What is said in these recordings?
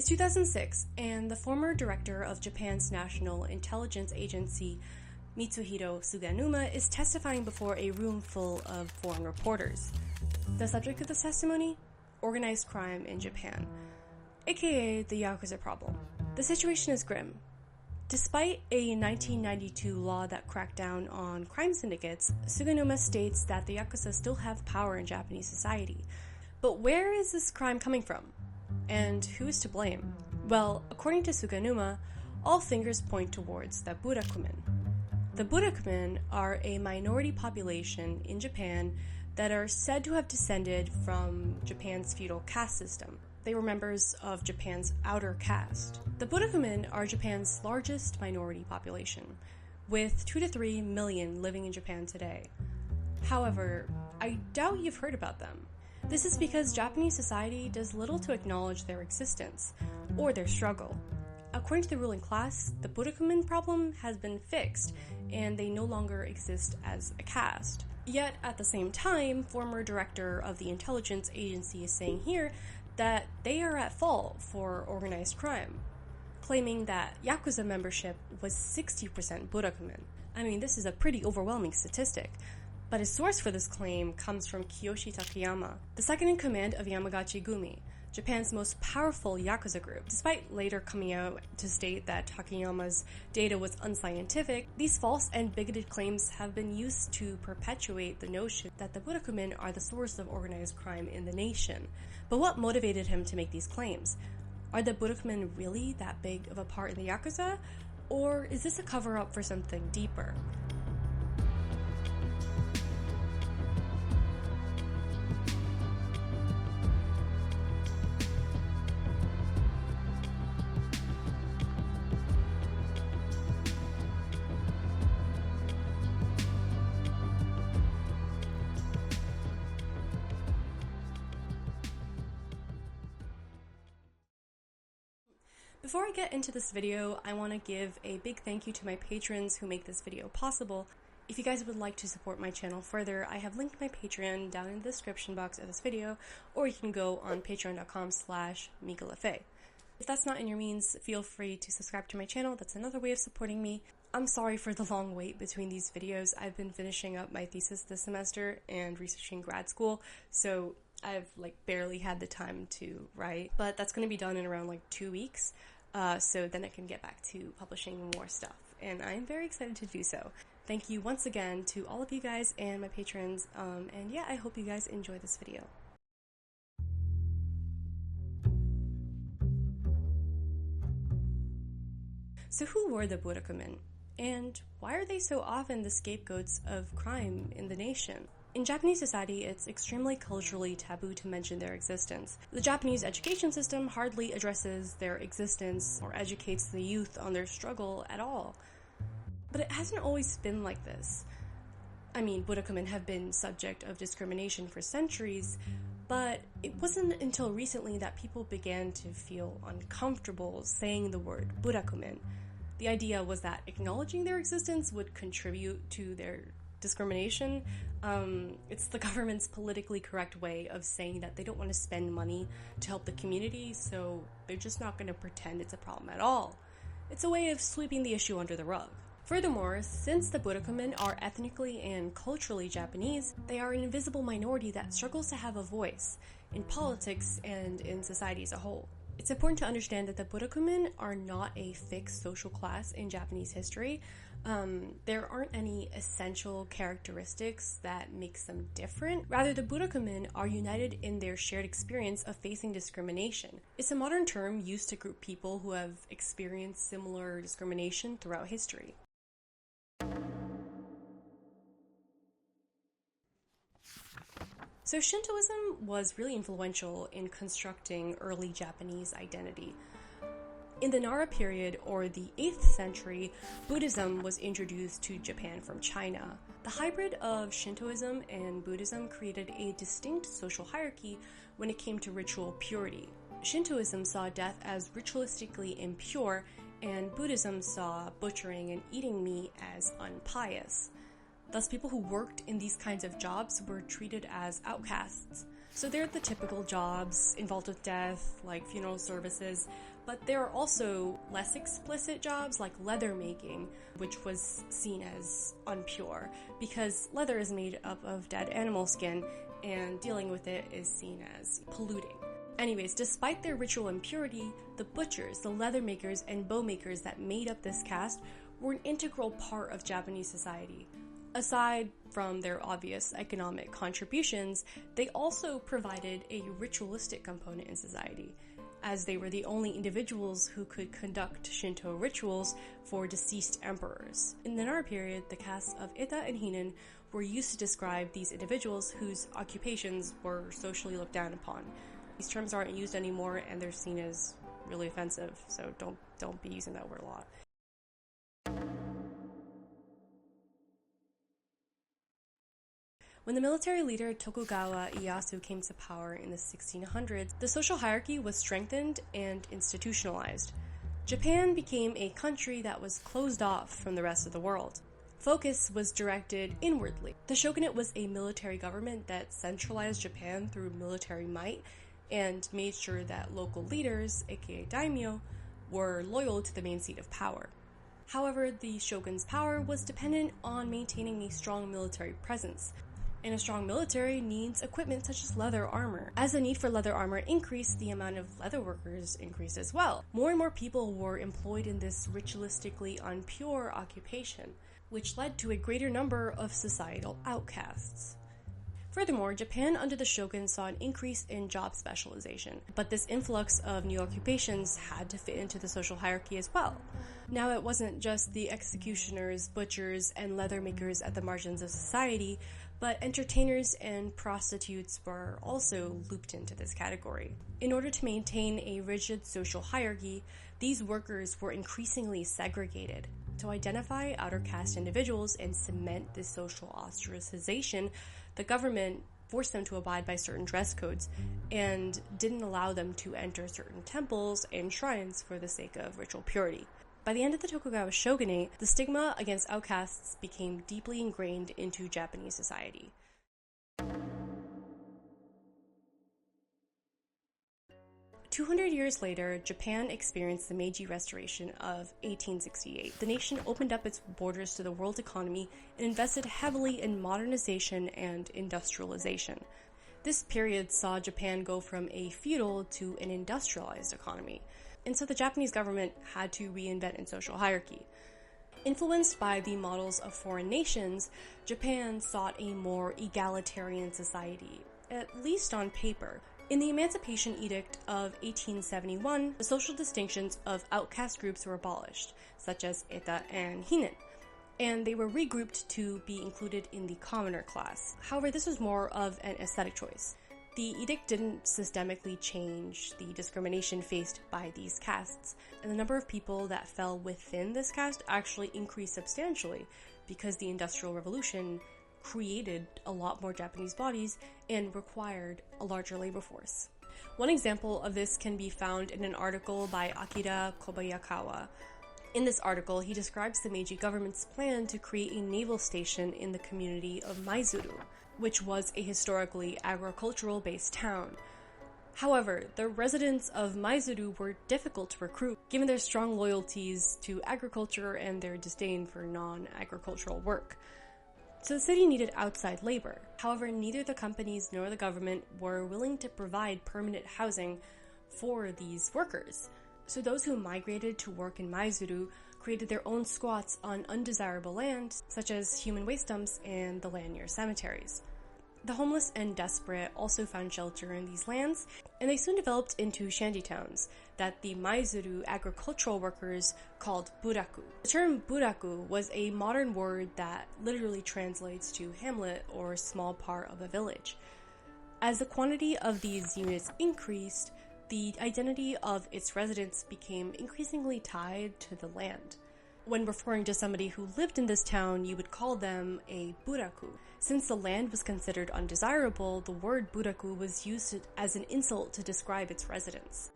It's 2006, and the former director of Japan's National Intelligence Agency, Mitsuhiro Suganuma, is testifying before a room full of foreign reporters. The subject of this testimony? Organized crime in Japan, aka the Yakuza problem. The situation is grim. Despite a 1992 law that cracked down on crime syndicates, Suganuma states that the Yakuza still have power in Japanese society. But where is this crime coming from? And who is to blame? Well, according to Suganuma, all fingers point towards the Burakumin. The Burakumin are a minority population in Japan that are said to have descended from Japan's feudal caste system. They were members of Japan's outer caste. The Burakumin are Japan's largest minority population, with 2 to 3 million living in Japan today. However, I doubt you've heard about them. This is because Japanese society does little to acknowledge their existence, or their struggle. According to the ruling class, the Burakumin problem has been fixed, and they no longer exist as a caste. Yet, at the same time, former director of the intelligence agency is saying here that they are at fault for organized crime, claiming that Yakuza membership was 60% Burakumin. I mean, this is a pretty overwhelming statistic. But a source for this claim comes from Kiyoshi Takayama, the second-in-command of Yamagachi-gumi, Japan's most powerful Yakuza group. Despite later coming out to state that Takayama's data was unscientific, these false and bigoted claims have been used to perpetuate the notion that the Burakumin are the source of organized crime in the nation. But what motivated him to make these claims? Are the Burakumin really that big of a part in the Yakuza? Or is this a cover-up for something deeper? Before I get into this video, I want to give a big thank you to my patrons who make this video possible. If you guys would like to support my channel further, I have linked my Patreon down in the description box of this video, or you can go on patreon.com/MeekaLaFay. If that's not in your means, feel free to subscribe to my channel. That's another way of supporting me. I'm sorry for the long wait between these videos. I've been finishing up my thesis this semester and researching grad school, so I've barely had the time to write, but that's going to be done in around 2 weeks. So then I can get back to publishing more stuff, and I'm very excited to do so. Thank you once again to all of you guys and my patrons, and yeah, I hope you guys enjoy this video. So who were the Burakumin, and why are they so often the scapegoats of crime in the nation? In Japanese society, it's extremely culturally taboo to mention their existence. The Japanese education system hardly addresses their existence or educates the youth on their struggle at all. But it hasn't always been like this. I mean, Burakumin have been subject of discrimination for centuries, but it wasn't until recently that people began to feel uncomfortable saying the word Burakumin. The idea was that acknowledging their existence would contribute to their discrimination. It's the government's politically correct way of saying that they don't want to spend money to help the community, so they're just not going to pretend it's a problem at all. It's a way of sweeping the issue under the rug. Furthermore, since the Burakumin are ethnically and culturally Japanese, they are an invisible minority that struggles to have a voice in politics and in society as a whole. It's important to understand that the Burakumin are not a fixed social class in Japanese history. There aren't any essential characteristics that makes them different. Rather, the Burakumin are united in their shared experience of facing discrimination. It's a modern term used to group people who have experienced similar discrimination throughout history. So Shintoism was really influential in constructing early Japanese identity. In the Nara period, or the 8th century, Buddhism was introduced to Japan from China. The hybrid of Shintoism and Buddhism created a distinct social hierarchy when it came to ritual purity. Shintoism saw death as ritualistically impure, and Buddhism saw butchering and eating meat as unpious. Thus, people who worked in these kinds of jobs were treated as outcasts. So they're the typical jobs involved with death, like funeral services, but there are also less explicit jobs like leather making, which was seen as unpure, because leather is made up of dead animal skin, and dealing with it is seen as polluting. Anyways, despite their ritual impurity, the butchers, the leather makers, and bow makers that made up this caste were an integral part of Japanese society. Aside from their obvious economic contributions, they also provided a ritualistic component in society, as they were the only individuals who could conduct Shinto rituals for deceased emperors. In the Nara period, the castes of Eta and Hinen were used to describe these individuals whose occupations were socially looked down upon. These terms aren't used anymore, and they're seen as really offensive, so don't be using that word a lot. When the military leader Tokugawa Ieyasu came to power in the 1600s, the social hierarchy was strengthened and institutionalized. Japan became a country that was closed off from the rest of the world. Focus was directed inwardly. The shogunate was a military government that centralized Japan through military might and made sure that local leaders, aka daimyo, were loyal to the main seat of power. However, the shogun's power was dependent on maintaining a strong military presence, and a strong military needs equipment such as leather armor. As the need for leather armor increased, the amount of leather workers increased as well. More and more people were employed in this ritualistically unpure occupation, which led to a greater number of societal outcasts. Furthermore, Japan under the shogun saw an increase in job specialization, but this influx of new occupations had to fit into the social hierarchy as well. Now it wasn't just the executioners, butchers, and leather makers at the margins of society, but entertainers and prostitutes were also looped into this category. In order to maintain a rigid social hierarchy, these workers were increasingly segregated. To identify outer caste individuals and cement this social ostracization, the government forced them to abide by certain dress codes and didn't allow them to enter certain temples and shrines for the sake of ritual purity. By the end of the Tokugawa shogunate, the stigma against outcasts became deeply ingrained into Japanese society. $200 later, Japan experienced the Meiji Restoration of 1868. The nation opened up its borders to the world economy and invested heavily in modernization and industrialization. This period saw Japan go from a feudal to an industrialized economy, and so the Japanese government had to reinvent its social hierarchy. Influenced by the models of foreign nations, Japan sought a more egalitarian society, at least on paper. In the Emancipation Edict of 1871, the social distinctions of outcast groups were abolished, such as Eta and Hinen, and they were regrouped to be included in the commoner class. However, this was more of an aesthetic choice. The edict didn't systemically change the discrimination faced by these castes, and the number of people that fell within this caste actually increased substantially because the Industrial Revolution created a lot more Japanese bodies and required a larger labor force. One example of this can be found in an article by Akira Kobayakawa. In this article, he describes the Meiji government's plan to create a naval station in the community of Maizuru, which was a historically agricultural-based town. However, the residents of Maizuru were difficult to recruit, given their strong loyalties to agriculture and their disdain for non-agricultural work. So the city needed outside labor. However, neither the companies nor the government were willing to provide permanent housing for these workers. So those who migrated to work in Maizuru created their own squats on undesirable land, such as human waste dumps and the land near cemeteries. The homeless and desperate also found shelter in these lands, and they soon developed into shantytowns that the Maizuru agricultural workers called buraku. The term buraku was a modern word that literally translates to hamlet or small part of a village. As the quantity of these units increased, the identity of its residents became increasingly tied to the land. When referring to somebody who lived in this town, you would call them a buraku. Since the land was considered undesirable, the word buraku was used as an insult to describe its residents.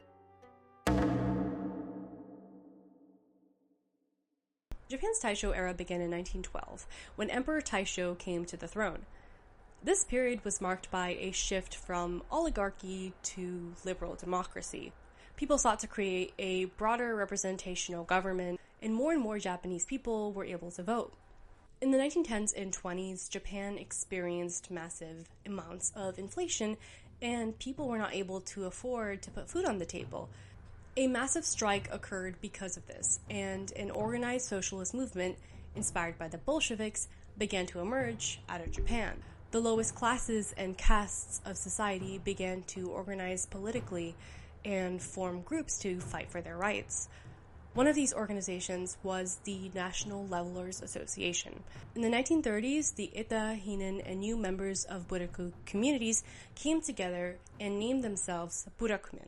Japan's Taisho era began in 1912, when Emperor Taisho came to the throne. This period was marked by a shift from oligarchy to liberal democracy. People sought to create a broader representational government, and more Japanese people were able to vote. In the 1910s and 20s, Japan experienced massive amounts of inflation, and people were not able to afford to put food on the table. A massive strike occurred because of this, and an organized socialist movement, inspired by the Bolsheviks, began to emerge out of Japan. The lowest classes and castes of society began to organize politically and form groups to fight for their rights. One of these organizations was the National Levelers Association. In the 1930s, the Ita, Hinen, and new members of Buraku communities came together and named themselves Burakumin.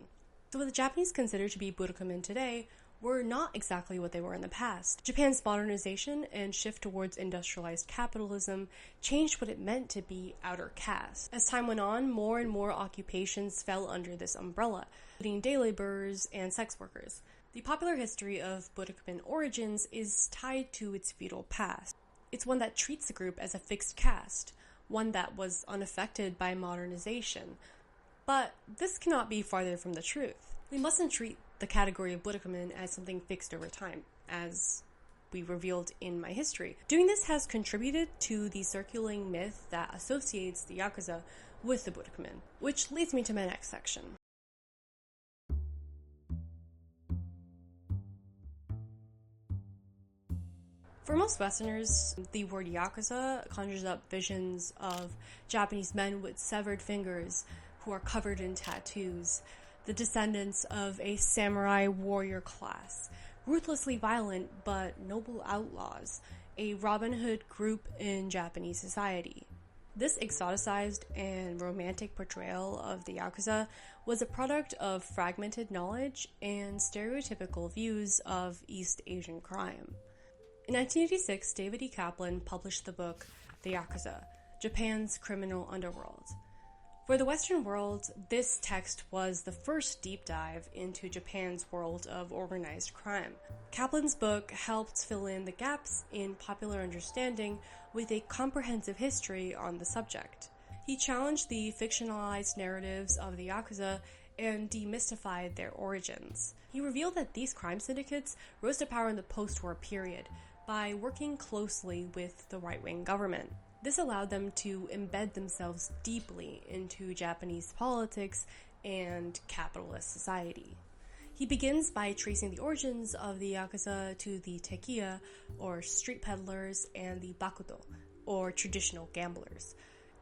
So what the Japanese consider to be Burakumin today were not exactly what they were in the past. Japan's modernization and shift towards industrialized capitalism changed what it meant to be outer caste. As time went on, more and more occupations fell under this umbrella, including day laborers and sex workers. The popular history of Burakumin origins is tied to its feudal past. It's one that treats the group as a fixed caste, one that was unaffected by modernization. But this cannot be farther from the truth. We mustn't treat the category of Burakumin as something fixed over time, as we revealed in my history. Doing this has contributed to the circulating myth that associates the Yakuza with the Burakumin, which leads me to my next section. For most Westerners, the word Yakuza conjures up visions of Japanese men with severed fingers who are covered in tattoos, the descendants of a samurai warrior class, ruthlessly violent but noble outlaws, a Robin Hood group in Japanese society. This exoticized and romantic portrayal of the Yakuza was a product of fragmented knowledge and stereotypical views of East Asian crime. In 1986, David E. Kaplan published the book The Yakuza, Japan's Criminal Underworld. For the Western world, this text was the first deep dive into Japan's world of organized crime. Kaplan's book helped fill in the gaps in popular understanding with a comprehensive history on the subject. He challenged the fictionalized narratives of the Yakuza and demystified their origins. He revealed that these crime syndicates rose to power in the post-war period by working closely with the right-wing government. This allowed them to embed themselves deeply into Japanese politics and capitalist society. He begins by tracing the origins of the Yakuza to the tekiya, or street peddlers, and the bakuto, or traditional gamblers.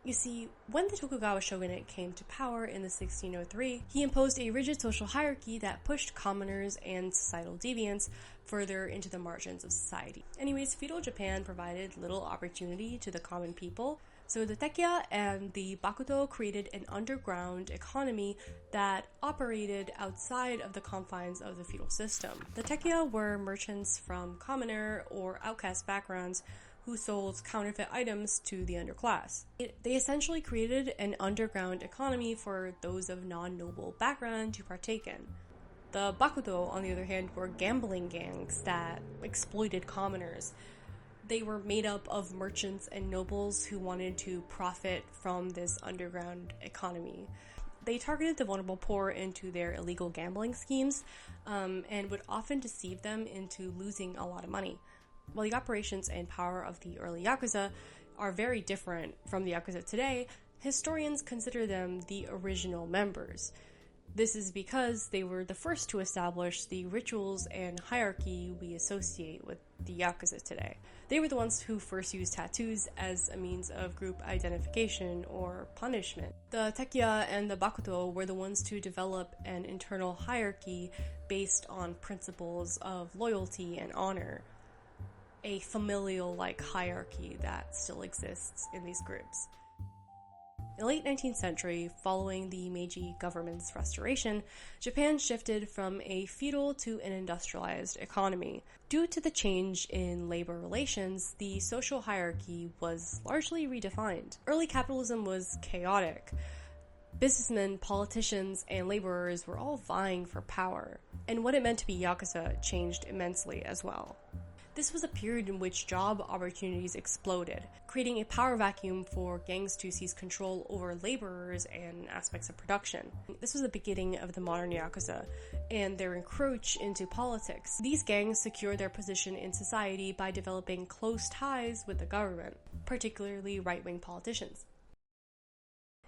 You see, when the Tokugawa shogunate came to power in the 1603, he imposed a rigid social hierarchy that pushed commoners and societal deviants further into the margins of society. Anyways, feudal Japan provided little opportunity to the common people, so the tekiya and the bakuto created an underground economy that operated outside of the confines of the feudal system. The tekiya were merchants from commoner or outcast backgrounds who sold counterfeit items to the underclass. They essentially created an underground economy for those of non-noble background to partake in. The bakuto, on the other hand, were gambling gangs that exploited commoners. They were made up of merchants and nobles who wanted to profit from this underground economy. They targeted the vulnerable poor into their illegal gambling schemes, and would often deceive them into losing a lot of money. While the operations and power of the early Yakuza are very different from the Yakuza today, historians consider them the original members. This is because they were the first to establish the rituals and hierarchy we associate with the Yakuza today. They were the ones who first used tattoos as a means of group identification or punishment. The tekiya and the bakuto were the ones to develop an internal hierarchy based on principles of loyalty and honor. A familial-like hierarchy that still exists in these groups. In the late 19th century, following the Meiji government's restoration, Japan shifted from a feudal to an industrialized economy. Due to the change in labor relations, the social hierarchy was largely redefined. Early capitalism was chaotic. Businessmen, politicians, and laborers were all vying for power, and what it meant to be Yakuza changed immensely as well. This was a period in which job opportunities exploded, creating a power vacuum for gangs to seize control over laborers and aspects of production. This was the beginning of the modern Yakuza and their encroach into politics. These gangs secured their position in society by developing close ties with the government, particularly right-wing politicians.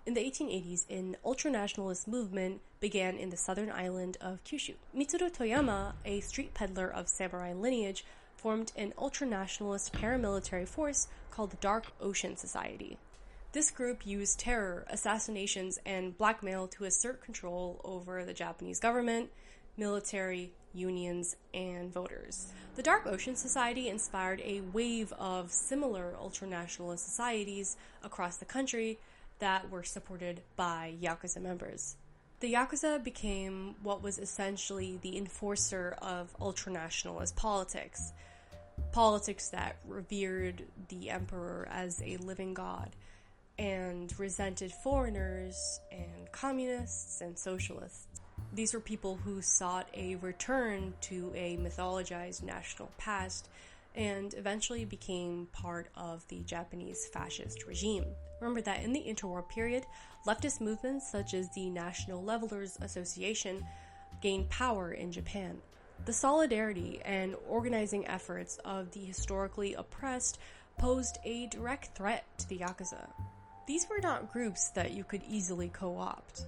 In the 1880s, an ultranationalist movement began in the southern island of Kyushu. Mitsuru Toyama, a street peddler of samurai lineage, formed an ultranationalist paramilitary force called the Dark Ocean Society. This group used terror, assassinations, and blackmail to assert control over the Japanese government, military, unions, and voters. The Dark Ocean Society inspired a wave of similar ultranationalist societies across the country that were supported by Yakuza members. The Yakuza became what was essentially the enforcer of ultranationalist politics. Politics that revered the emperor as a living god and resented foreigners and communists and socialists. These were people who sought a return to a mythologized national past and eventually became part of the Japanese fascist regime. Remember that in the interwar period, leftist movements such as the National Levelers Association gained power in Japan. The solidarity and organizing efforts of the historically oppressed posed a direct threat to the Yakuza. These were not groups that you could easily co-opt.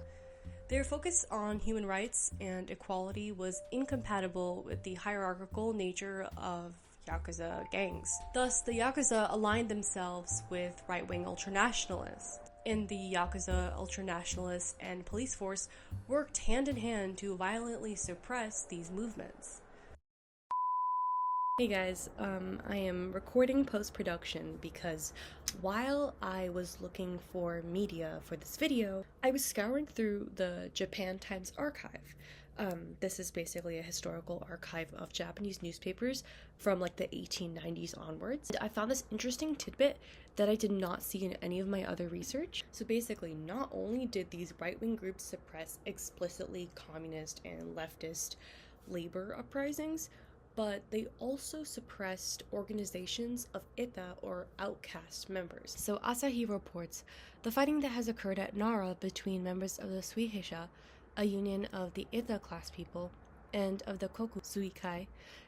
Their focus on human rights and equality was incompatible with the hierarchical nature of Yakuza gangs. Thus, the Yakuza aligned themselves with right-wing ultranationalists, and the Yakuza ultranationalists and police force worked hand-in-hand to violently suppress these movements. Hey guys, I am recording post-production because while I was looking for media for this video, I was scouring through the Japan Times archive. This is basically a historical archive of Japanese newspapers from like the 1890s onwards. I found this interesting tidbit that I did not see in any of my other research. So basically, not only did these right-wing groups suppress explicitly communist and leftist labor uprisings, but they also suppressed organizations of Ita or outcast members. So Asahi reports, the fighting that has occurred at Nara between members of the Suiheisha, a union of the Ita class people, and of the Koku Suikai,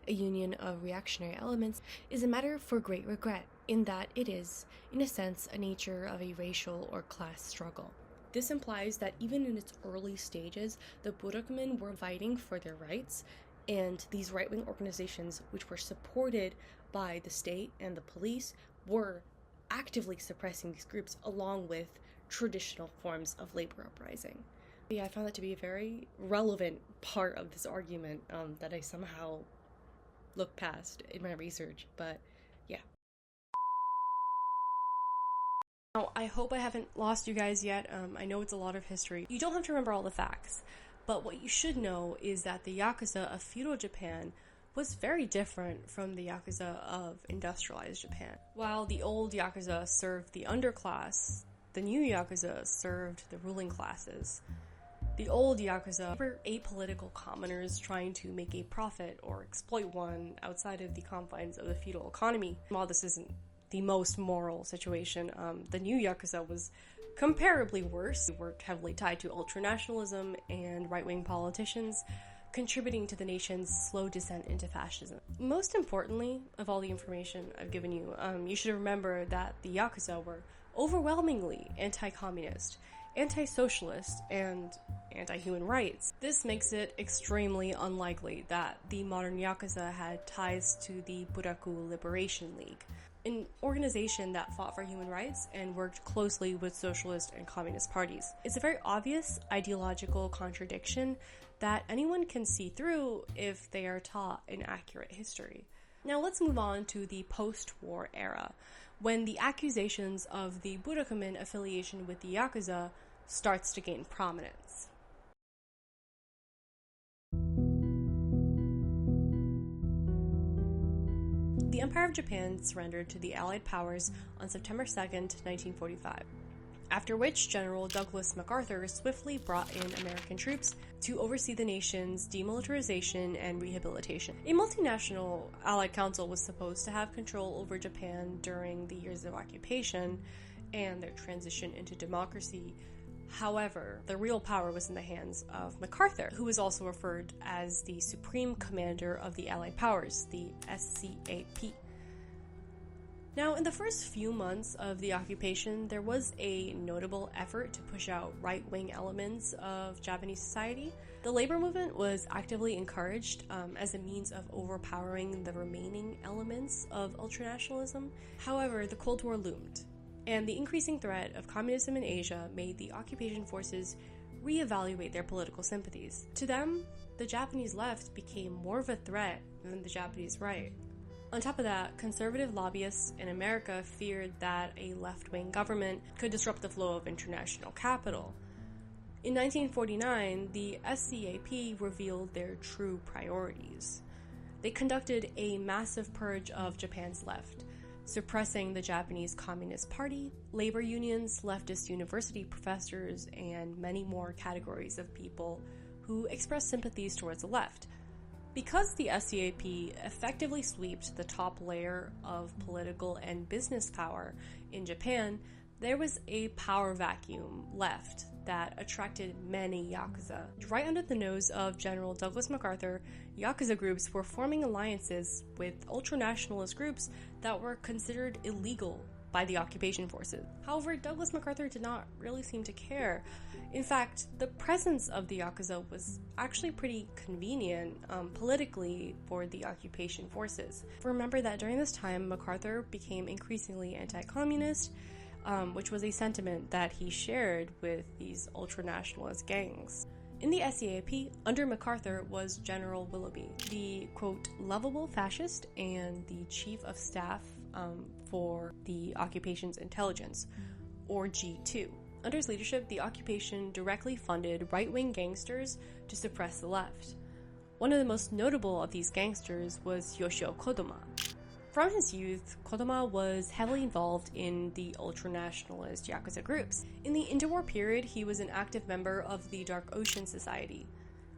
a union of reactionary elements, is a matter for great regret, in that it is, in a sense, a nature of a racial or class struggle. This implies that even in its early stages, the Burakumin were fighting for their rights, and these right-wing organizations, which were supported by the state and the police, were actively suppressing these groups along with traditional forms of labor uprising. Yeah, I found that to be a very relevant part of this argument that I somehow looked past in my research, but yeah. Now, I hope I haven't lost you guys yet. I know it's a lot of history. You don't have to remember all the facts, but what you should know is that the Yakuza of feudal Japan was very different from the Yakuza of industrialized Japan. While the old Yakuza served the underclass, the new Yakuza served the ruling classes. The old Yakuza were apolitical commoners trying to make a profit or exploit one outside of the confines of the feudal economy. While this isn't the most moral situation, the new Yakuza was comparably worse. They were heavily tied to ultranationalism and right-wing politicians, contributing to the nation's slow descent into fascism. Most importantly, of all the information I've given you, you should remember that the Yakuza were overwhelmingly anti-communist, anti-socialist, and anti-human rights. This makes it extremely unlikely that the modern Yakuza had ties to the Buraku Liberation League, an organization that fought for human rights and worked closely with socialist and communist parties. It's a very obvious ideological contradiction that anyone can see through if they are taught an accurate history. Now let's move on to the post-war era, when the accusations of the Burakumin affiliation with the Yakuza starts to gain prominence. The Empire of Japan surrendered to the Allied powers on September 2nd, 1945. after which General Douglas MacArthur swiftly brought in American troops to oversee the nation's demilitarization and rehabilitation. A multinational Allied council was supposed to have control over Japan during the years of occupation and their transition into democracy. However, the real power was in the hands of MacArthur, who was also referred as the Supreme Commander of the Allied Powers, the SCAP. Now, in the first few months of the occupation, there was a notable effort to push out right-wing elements of Japanese society. The labor movement was actively encouraged as a means of overpowering the remaining elements of ultranationalism. However, the Cold War loomed, and the increasing threat of communism in Asia made the occupation forces reevaluate their political sympathies. To them, the Japanese left became more of a threat than the Japanese right. On top of that, conservative lobbyists in America feared that a left-wing government could disrupt the flow of international capital. In 1949, the SCAP revealed their true priorities. They conducted a massive purge of Japan's left, suppressing the Japanese Communist Party, labor unions, leftist university professors, and many more categories of people who expressed sympathies towards the left. Because the SCAP effectively swept the top layer of political and business power in Japan, there was a power vacuum left that attracted many Yakuza. Right under the nose of General Douglas MacArthur, Yakuza groups were forming alliances with ultranationalist groups that were considered illegal by the occupation forces. However, Douglas MacArthur did not really seem to care. In fact, the presence of the Yakuza was actually pretty convenient politically for the occupation forces. Remember that during this time, MacArthur became increasingly anti-communist, which was a sentiment that he shared with these ultranationalist gangs. In the SCAP, under MacArthur was General Willoughby, the, quote, lovable fascist and the chief of staff for the occupation's intelligence, or G2. Under his leadership, the occupation directly funded right-wing gangsters to suppress the left. One of the most notable of these gangsters was Yoshio Kodama. From his youth, Kodama was heavily involved in the ultranationalist Yakuza groups. In the interwar period, he was an active member of the Dark Ocean Society,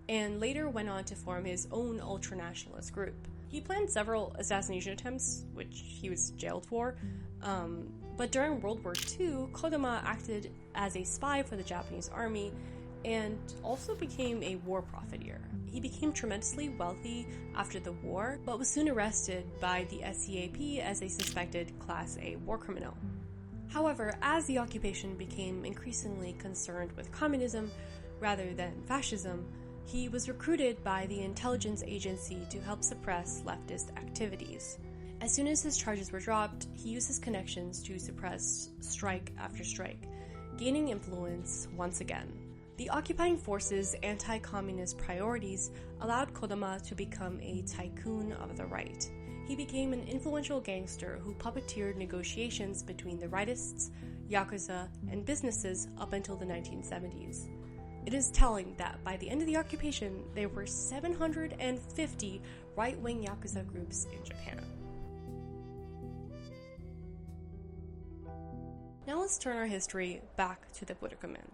and later went on to form his own ultranationalist group. He planned several assassination attempts, which he was jailed for, but during World War II, Kodama acted as a spy for the Japanese army and also became a war profiteer. He became tremendously wealthy after the war, but was soon arrested by the SCAP as a suspected Class A war criminal. However, as the occupation became increasingly concerned with communism rather than fascism, he was recruited by the intelligence agency to help suppress leftist activities. As soon as his charges were dropped, he used his connections to suppress strike after strike, gaining influence once again. The occupying forces' anti-communist priorities allowed Kodama to become a tycoon of the right. He became an influential gangster who puppeteered negotiations between the rightists, Yakuza, and businesses up until the 1970s. It is telling that by the end of the occupation, there were 750 right-wing Yakuza groups in Japan. Now let's turn our history back to the Burakumin,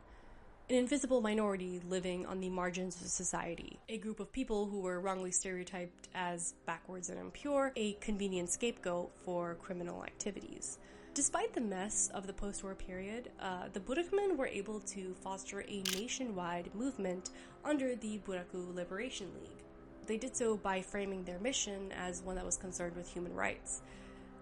an invisible minority living on the margins of society, a group of people who were wrongly stereotyped as backwards and impure, a convenient scapegoat for criminal activities. Despite the mess of the post-war period, the Burakumin were able to foster a nationwide movement under the Buraku Liberation League. They did so by framing their mission as one that was concerned with human rights.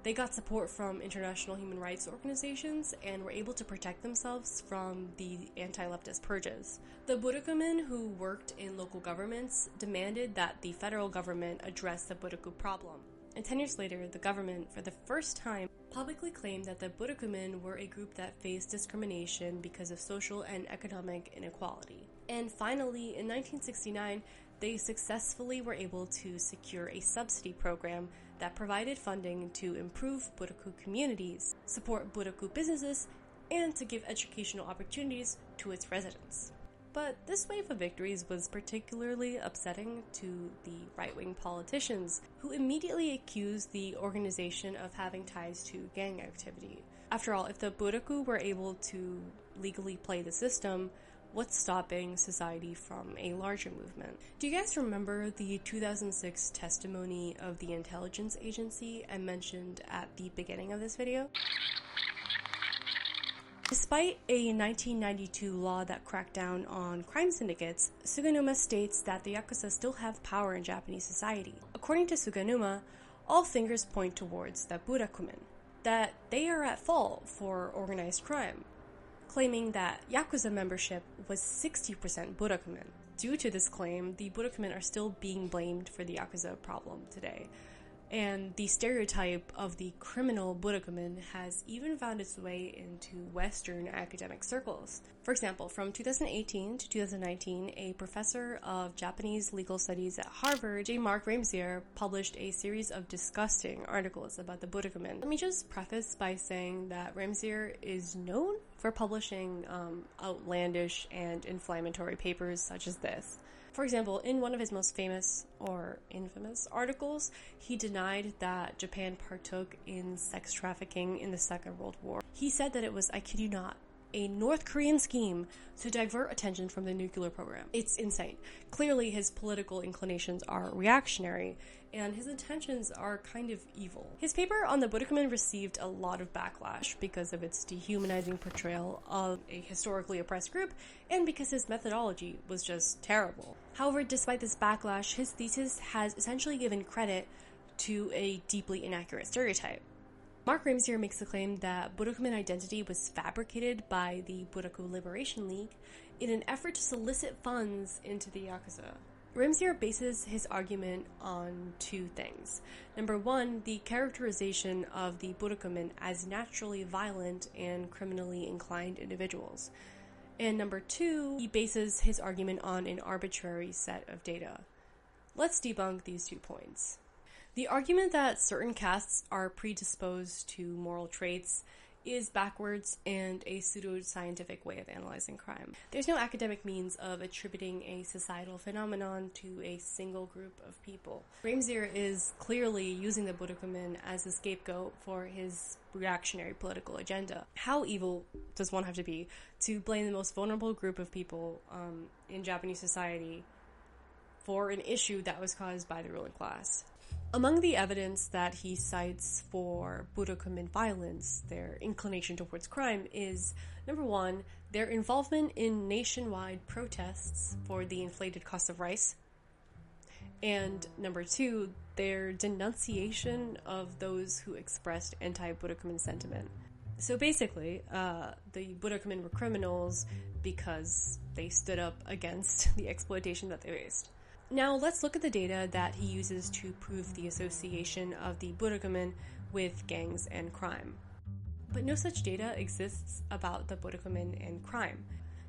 They got support from international human rights organizations and were able to protect themselves from the anti-leftist purges. The Burakumin, who worked in local governments, demanded that the federal government address the Buraku problem. And 10 years later, the government, for the first time, publicly claimed that the Burakumin were a group that faced discrimination because of social and economic inequality. And finally, in 1969, they successfully were able to secure a subsidy program that provided funding to improve Buraku communities, support Buraku businesses, and to give educational opportunities to its residents. But this wave of victories was particularly upsetting to the right-wing politicians, who immediately accused the organization of having ties to gang activity. After all, if the Buraku were able to legally play the system, what's stopping society from a larger movement? Do you guys remember the 2006 testimony of the intelligence agency I mentioned at the beginning of this video? Despite a 1992 law that cracked down on crime syndicates, Suganuma states that the Yakuza still have power in Japanese society. According to Suganuma, all fingers point towards the Burakumin, that they are at fault for organized crime, claiming that Yakuza membership was 60% Burakumin. Due to this claim, the Burakumin are still being blamed for the Yakuza problem today, and the stereotype of the criminal Burakumin has even found its way into Western academic circles. For example, from 2018 to 2019, a professor of Japanese legal studies at Harvard, J. Mark Ramsier, published a series of disgusting articles about the Burakumin. Let me just preface by saying that Ramsier is known for publishing outlandish and inflammatory papers such as this. For example, in one of his most famous or infamous articles, he denied that Japan partook in sex trafficking in the Second World War. He said that it was, I kid you not, a North Korean scheme to divert attention from the nuclear program. It's insane. Clearly, his political inclinations are reactionary, and his intentions are kind of evil. His paper on the Burakumin received a lot of backlash because of its dehumanizing portrayal of a historically oppressed group, and because his methodology was just terrible. However, despite this backlash, his thesis has essentially given credit to a deeply inaccurate stereotype. Mark Ramsier makes the claim that Burakumin identity was fabricated by the Buraku Liberation League in an effort to solicit funds into the Yakuza. Ramsier bases his argument on two things. Number one, the characterization of the Burakumin as naturally violent and criminally inclined individuals. And number two, he bases his argument on an arbitrary set of data. Let's debunk these 2 points. The argument that certain castes are predisposed to moral traits is backwards and a pseudo-scientific way of analyzing crime. There's no academic means of attributing a societal phenomenon to a single group of people. Ramsier is clearly using the Burakumin as a scapegoat for his reactionary political agenda. How evil does one have to be to blame the most vulnerable group of people in Japanese society for an issue that was caused by the ruling class? Among the evidence that he cites for Burakumin violence, their inclination towards crime, is, number one, their involvement in nationwide protests for the inflated cost of rice, and number two, their denunciation of those who expressed anti-Burakumin sentiment. So basically, the Burakumin were criminals because they stood up against the exploitation that they faced. Now, let's look at the data that he uses to prove the association of the Burakumin with gangs and crime. But no such data exists about the Burakumin and crime.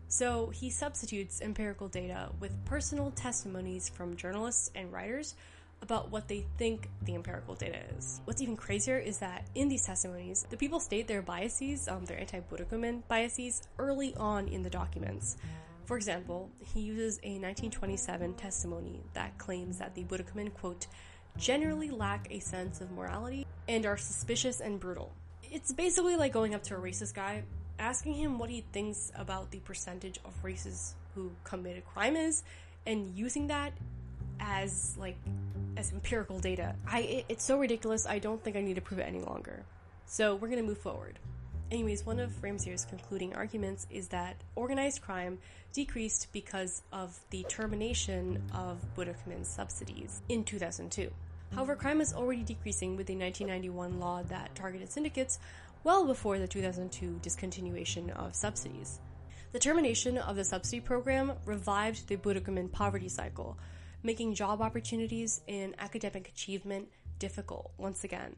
So he substitutes empirical data with personal testimonies from journalists and writers about what they think the empirical data is. What's even crazier is that in these testimonies, the people state their biases, their anti-Burakumin biases, early on in the documents. For example, he uses a 1927 testimony that claims that the Burakumin, quote, generally lack a sense of morality and are suspicious and brutal. It's basically like going up to a racist guy, asking him what he thinks about the percentage of races who committed crime is, and using that as empirical data. It's so ridiculous, I don't think I need to prove it any longer. So we're gonna move forward. Anyways, one of Ramsier's concluding arguments is that organized crime decreased because of the termination of Burakumin subsidies in 2002. However, crime is already decreasing with the 1991 law that targeted syndicates well before the 2002 discontinuation of subsidies. The termination of the subsidy program revived the Burakumin poverty cycle, making job opportunities and academic achievement difficult once again.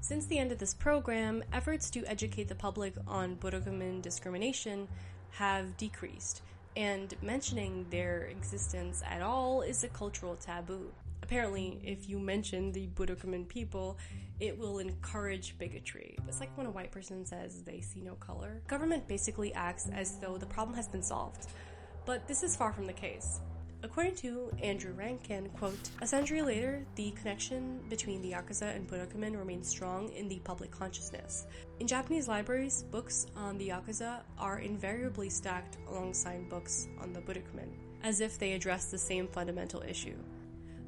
Since the end of this program, efforts to educate the public on Burakumin discrimination have decreased, and mentioning their existence at all is a cultural taboo. Apparently, if you mention the Burakumin people, it will encourage bigotry. It's like when a white person says they see no color. Government basically acts as though the problem has been solved, but this is far from the case. According to Andrew Rankin, quote, "A century later, the connection between the Yakuza and Burakumin remains strong in the public consciousness. In Japanese libraries, books on the Yakuza are invariably stacked alongside books on the Burakumin, as if they address the same fundamental issue.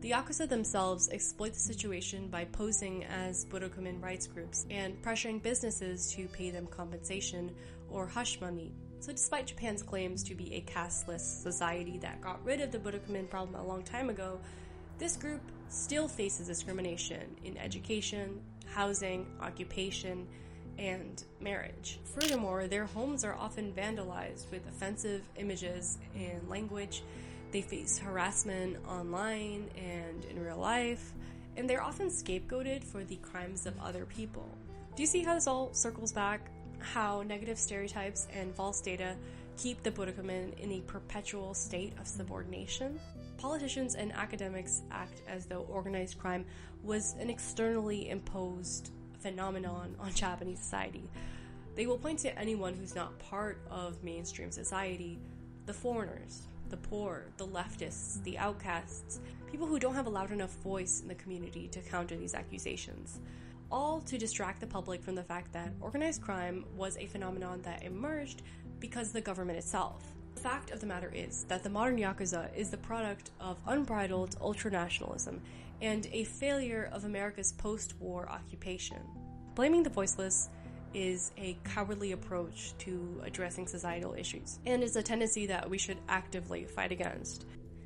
The Yakuza themselves exploit the situation by posing as Burakumin rights groups and pressuring businesses to pay them compensation or hush money. So despite Japan's claims to be a casteless society that got rid of the Burakumin problem a long time ago, this group still faces discrimination in education, housing, occupation, and marriage. Furthermore, their homes are often vandalized with offensive images and language. They face harassment online and in real life, and they're often scapegoated for the crimes of other people. Do you see how this all circles back? How negative stereotypes and false data keep the Burakumin in a perpetual state of subordination? Politicians and academics act as though organized crime was an externally imposed phenomenon on Japanese society. They will point to anyone who's not part of mainstream society, the foreigners, the poor, the leftists, the outcasts, people who don't have a loud enough voice in the community to counter these accusations, all to distract the public from the fact that organized crime was a phenomenon that emerged because of the government itself. The fact of the matter is that the modern Yakuza is the product of unbridled ultranationalism and a failure of America's post-war occupation. Blaming the voiceless is a cowardly approach to addressing societal issues, and is a tendency that we should actively fight against.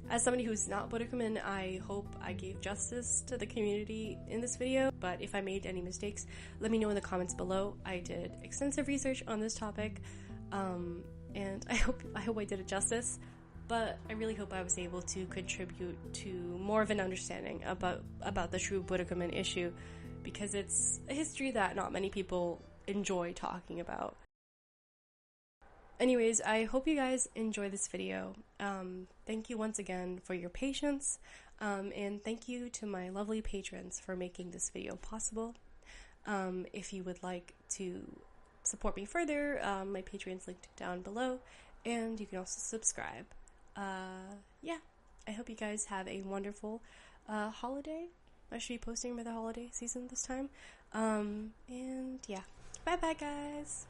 As somebody who's not Burakumin, I hope I gave justice to the community in this video, but if I made any mistakes, let me know in the comments below. I did extensive research on this topic, and I hope I did it justice, but I really hope I was able to contribute to more of an understanding about the true Burakumin issue, because it's a history that not many people enjoy talking about. Anyways, I hope you guys enjoy this video. Thank you once again for your patience, and thank you to my lovely patrons for making this video possible. If you would like to support me further, my Patreon's linked down below, and you can also subscribe. Yeah, I hope you guys have a wonderful holiday. I should be posting for the holiday season this time. And yeah, bye bye guys!